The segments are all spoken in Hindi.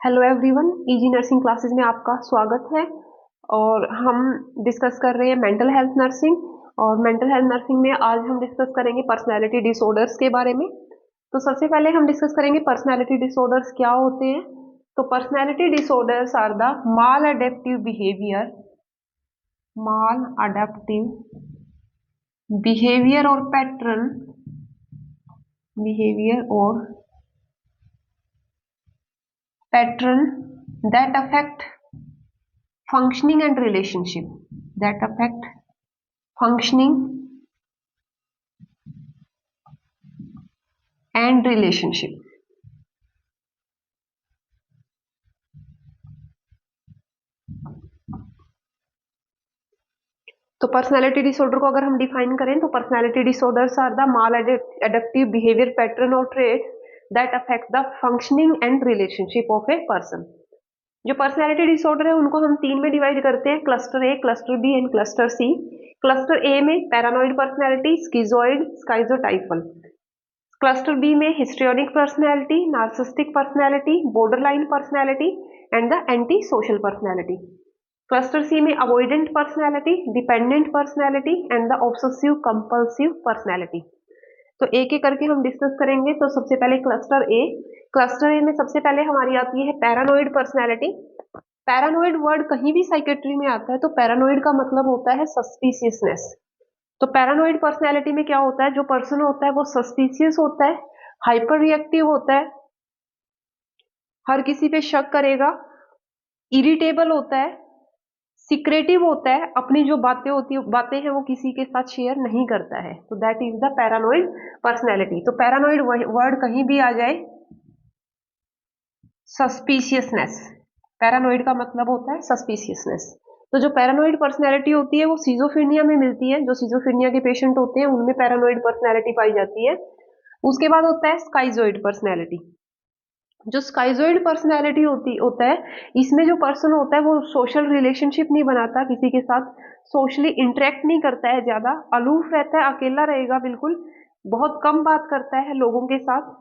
Hello everyone, easy nursing classes में आपका स्वागत है। और हम डिस्कस कर रहे हैं मेंटल हेल्थ नर्सिंग। और मेंटल हेल्थ नर्सिंग में आज हम डिस्कस करेंगे पर्सनालिटी डिसऑर्डर्स के बारे में। तो सबसे पहले हम डिस्कस करेंगे पर्सनालिटी डिसऑर्डर्स क्या होते हैं। तो personality disorders are the maladaptive behaviour और pattern that affect functioning and relationship that affect functioning and relationship। तो पर्सनालिटी डिसऑर्डर को अगर हम डिफाइन करें तो personality disorders are the maladaptive behaviour pattern और trait that affect the functioning and relationship of a person. जो पर्सनालिटी डिसऑर्डर है उनको हम तीन में डिवाइड करते हैं, cluster A, cluster B and cluster C. Cluster A में paranoid personality, schizoid, schizotypal. Cluster B में histrionic personality, narcissistic personality, borderline personality and the antisocial personality. Cluster सी में avoidant personality, dependent personality and the obsessive compulsive personality. तो एक एक करके हम डिस्कस करेंगे। तो सबसे पहले क्लस्टर ए। क्लस्टर ए में सबसे पहले हमारी आती है पैरानोइड पर्सनैलिटी। पैरानोइड वर्ड कहीं भी साइकेट्री में आता है तो पैरानोइड का मतलब होता है सस्पिशियसनेस। तो पैरानोइड पर्सनैलिटी में क्या होता है, जो पर्सन होता है वो सस्पिशियस होता है, हाइपर रिएक्टिव होता है, हर किसी पे शक करेगा, इरिटेबल होता है, सीक्रेटिव होता है, अपनी जो बातें हैं वो किसी के साथ शेयर नहीं करता है। तो that is the paranoid personality. तो पैरानोइड वर्ड कहीं भी आ जाए, सस्पिशियसनेस, पैरानोइड का मतलब होता है सस्पिशियसनेस। तो जो पैरानोइड पर्सनैलिटी होती है वो सिजोफ्रेनिया में मिलती है। जो सिजोफ्रेनिया के पेशेंट होते हैं उनमें पैरानोइड पर्सनैलिटी पाई जाती है। उसके बाद होता है स्काइजोइड पर्सनैलिटी। जो स्काइजोइड पर्सनैलिटी होता है, इसमें जो पर्सन होता है वो सोशल रिलेशनशिप नहीं बनाता, किसी के साथ सोशली इंटरेक्ट नहीं करता है, ज्यादा अलूफ रहता है, अकेला रहेगा बिल्कुल, बहुत कम बात करता है लोगों के साथ,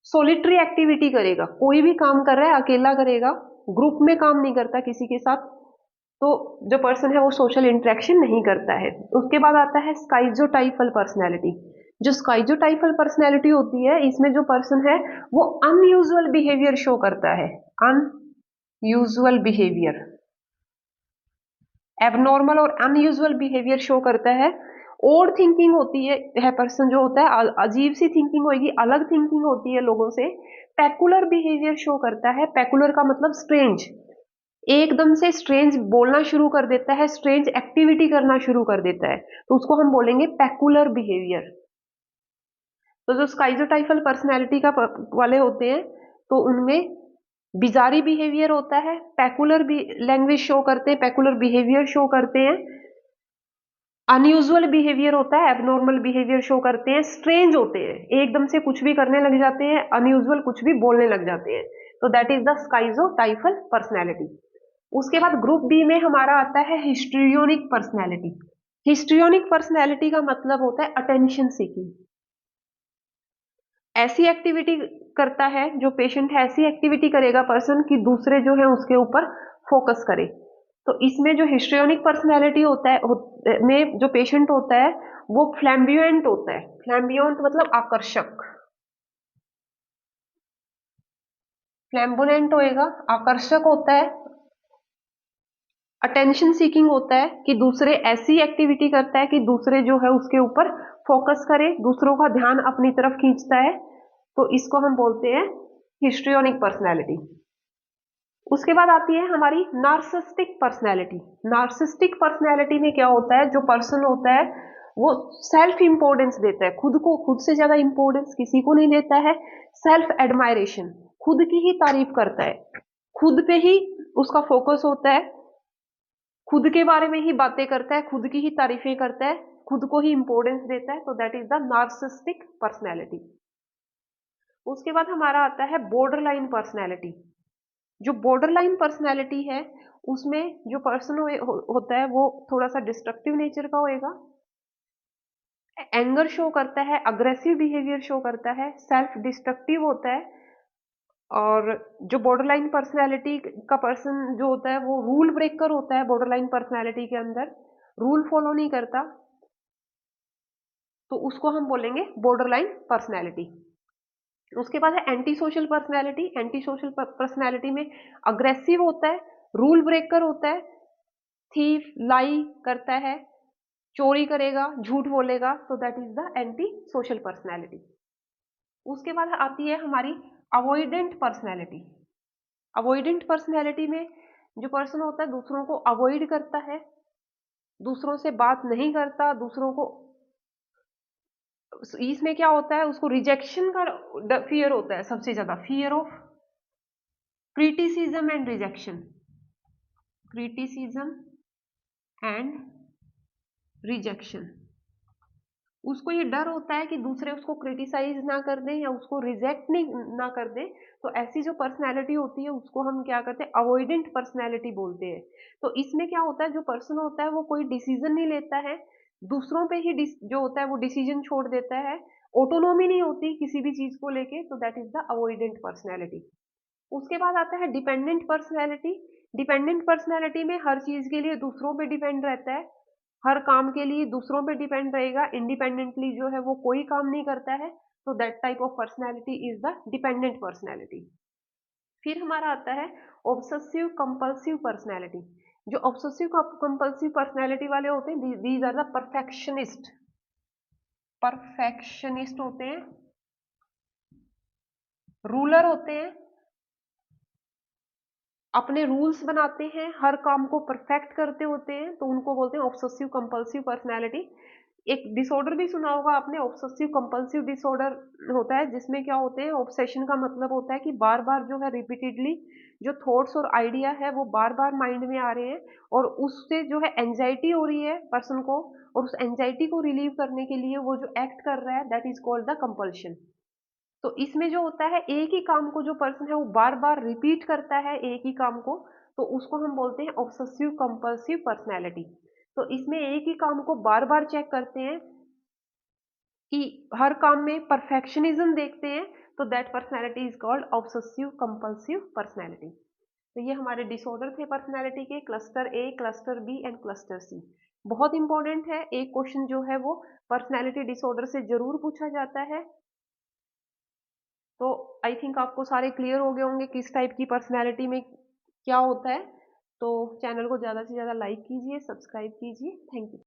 सोलिटरी एक्टिविटी करेगा, कोई भी काम कर रहा है अकेला करेगा, ग्रुप में काम नहीं करता किसी के साथ। तो जो पर्सन है वो सोशल इंटरेक्शन नहीं करता है। उसके बाद आता है स्काइजोटाइफल पर्सनैलिटी। जो स्काइजोटाइफल पर्सनैलिटी होती है, इसमें जो पर्सन है वो अनयूजुअल बिहेवियर शो करता है, अनयूजुअल बिहेवियर, एबनॉर्मल और अनयूजुअल बिहेवियर शो करता है। ओवर थिंकिंग होती है पर्सन जो होता है, अजीब सी थिंकिंग होगी, अलग थिंकिंग होती है लोगों से। पेकुलर बिहेवियर शो करता है, पेकुलर का मतलब स्ट्रेंज, एकदम से स्ट्रेंज बोलना शुरू कर देता है, स्ट्रेंज एक्टिविटी करना शुरू कर देता है, तो उसको हम बोलेंगे पेकुलर बिहेवियर। तो जो स्काइजोटाइफल पर्सनैलिटी का वाले होते हैं तो उनमें बिजारी बिहेवियर होता है, पेकुलर लैंग्वेज शो करते हैं, पेकुलर बिहेवियर शो करते हैं, अनयूजुअल बिहेवियर होता है, एबनॉर्मल बिहेवियर शो करते हैं, स्ट्रेंज होते हैं, एकदम से कुछ भी करने लग जाते हैं, अनयूजुअल कुछ भी बोलने लग जाते हैं। तो दैट इज द स्काइजोटाइफल पर्सनैलिटी। उसके बाद ग्रुप बी में हमारा आता है हिस्ट्रियोनिक पर्सनैलिटी। हिस्ट्रियोनिक पर्सनैलिटी का मतलब होता है अटेंशन सीकिंग। ऐसी एक्टिविटी करता है, जो पेशेंट है ऐसी एक्टिविटी करेगा पर्सन कि दूसरे जो है उसके ऊपर फोकस करे। तो इसमें जो हिस्ट्रियोनिक पर्सनैलिटी होता है में जो पेशेंट होता है वो फ्लैम्बियंट होता है। फ्लैम्बियंट मतलब आकर्षक, फ्लैम्बोनेंट होएगा, आकर्षक होता है, अटेंशन सीकिंग होता है कि दूसरे ऐसी एक्टिविटी करता है कि दूसरे जो है उसके ऊपर फोकस करे, दूसरों का ध्यान अपनी तरफ खींचता है। तो इसको हम बोलते हैं हिस्ट्रियोनिक पर्सनैलिटी। उसके बाद आती है हमारी नार्सिस्टिक पर्सनैलिटी। नार्सिस्टिक पर्सनैलिटी में क्या होता है, जो पर्सन होता है वो सेल्फ इंपोर्टेंस देता है, खुद को, खुद से ज्यादा इंपोर्टेंस किसी को नहीं देता है। सेल्फ एडमायरेशन, खुद की ही तारीफ करता है, खुद पे ही उसका फोकस होता है, खुद के बारे में ही बातें करता है, खुद की ही तारीफें करता है, खुद को ही इंपोर्टेंस देता है। तो that is the narcissistic personality. उसके बाद हमारा आता है बॉर्डर लाइन पर्सनैलिटी। जो बॉर्डर लाइन पर्सनैलिटी है उसमें जो पर्सन होता है वो थोड़ा सा डिस्ट्रक्टिव नेचर का होएगा, एंगर शो करता है, अग्रेसिव बिहेवियर शो करता है, सेल्फ डिस्ट्रक्टिव होता है, और जो बॉर्डरलाइन पर्सनैलिटी का पर्सन जो होता है वो रूल ब्रेकर होता है। बॉर्डरलाइन पर्सनैलिटी के अंदर रूल फॉलो नहीं करता, तो उसको हम बोलेंगे बॉर्डरलाइन पर्सनैलिटी। उसके बाद है anti social personality. Anti social personality में अग्रेसिव होता है, रूल ब्रेकर होता है, थीफ, लाई करता है, चोरी करेगा, झूठ बोलेगा, तो that is the antisocial personality. उसके बाद आती है हमारी अवॉइडेंट पर्सनैलिटी। अवॉइडेंट पर्सनैलिटी में जो पर्सन होता है दूसरों को अवॉइड करता है, दूसरों से बात नहीं करता, दूसरों को, इसमें क्या होता है उसको रिजेक्शन का फियर होता है, सबसे ज्यादा fear of criticism and rejection. Criticism and rejection, उसको ये डर होता है कि दूसरे उसको क्रिटिसाइज ना कर दें या उसको रिजेक्ट नहीं ना कर दें। तो ऐसी जो पर्सनैलिटी होती है उसको हम क्या करते हैं, अवॉइडेंट पर्सनैलिटी बोलते हैं। तो इसमें क्या होता है, जो पर्सन होता है वो कोई डिसीजन नहीं लेता है, दूसरों पे ही जो होता है वो डिसीजन छोड़ देता है, ऑटोनॉमी नहीं होती किसी भी चीज को लेके, तो that is the avoidant personality. उसके बाद आता है डिपेंडेंट पर्सनैलिटी। डिपेंडेंट पर्सनैलिटी में हर चीज के लिए दूसरों पे डिपेंड रहता है, हर काम के लिए दूसरों पे डिपेंड रहेगा, इंडिपेंडेंटली जो है वो कोई काम नहीं करता है, तो that type of personality is the dependent personality. फिर हमारा आता है ऑब्सेसिव कंपल्सिव पर्सनैलिटी। जो ऑब्सेसिव कंपल्सिव पर्सनैलिटी वाले होते हैं, these are the perfectionist. Perfectionist होते हैं, रूलर होते हैं, अपने रूल्स बनाते हैं, हर काम को परफेक्ट करते होते हैं, तो उनको बोलते हैं ऑब्सेसिव कंपल्सिव पर्सनैलिटी। एक डिसऑर्डर भी सुना होगा आपने, ऑब्सेसिव कंपल्सिव डिसऑर्डर होता है जिसमें क्या होते हैं, ऑब्सेशन का मतलब होता है कि बार बार जो है रिपीटेडली जो थॉट्स और आइडिया है वो बार बार माइंड में आ रहे हैं, और उससे जो है एंजाइटी हो रही है पर्सन को, और उस एंजाइटी को रिलीव करने के लिए वो जो एक्ट कर रहा है that is called the compulsion. तो इसमें जो होता है एक ही काम को जो पर्सन है वो बार बार रिपीट करता है एक ही काम को, तो उसको हम बोलते हैं ऑब्सेसिव कंपल्सिव पर्सनैलिटी। तो इसमें एक ही काम को बार बार चेक करते हैं कि हर काम में परफेक्शनिज्म देखते हैं, तो that personality is called obsessive compulsive personality. तो ये हमारे डिसऑर्डर थे पर्सनैलिटी के, cluster A, cluster B and cluster C. बहुत इंपॉर्टेंट है, एक क्वेश्चन जो है वो पर्सनैलिटी डिसऑर्डर से जरूर पूछा जाता है। तो आई थिंक आपको सारे क्लियर हो गए होंगे किस टाइप की पर्सनैलिटी में क्या होता है। तो चैनल को ज़्यादा से ज़्यादा लाइक कीजिए, सब्सक्राइब कीजिए। Thank you.